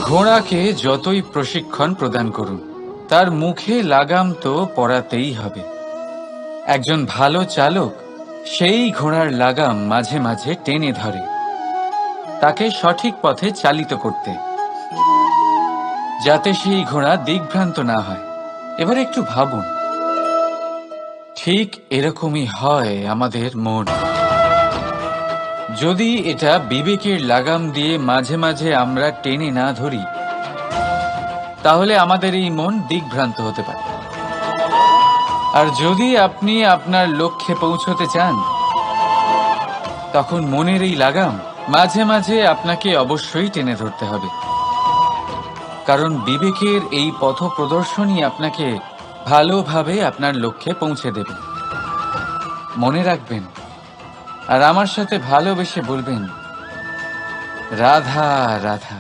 ঘোড়াকে যতই প্রশিক্ষণ প্রদান করুন, তার মুখে লাগাম তো পরাতেই হবে। একজন ভালো চালক সেই ঘোড়ার লাগাম মাঝে মাঝে টেনে ধরে, তাকে সঠিক পথে চালিত করতে, যাতে সেই ঘোড়া দিকভ্রান্ত না হয়। এবার একটু ভাবুন, ঠিক এরকমই হয় আমাদের মন। যদি এটা বিবেকের লাগাম দিয়ে মাঝে মাঝে আমরা টেনে না ধরি, তাহলে আমাদের এই মন দিকভ্রান্ত হতে পারে। আর যদি আপনি আপনার লক্ষ্যে পৌঁছতে চান, তখন মনের এই লাগাম মাঝে মাঝে আপনাকে অবশ্যই টেনে ধরতে হবে, কারণ বিবেকের এই পথ প্রদর্শনই আপনাকে ভালোভাবে আপনার লক্ষ্যে পৌঁছে দেবে। মনে রাখবেন, আর আমার সাথে ভালোবেসে বলবেন, রাধা রাধা।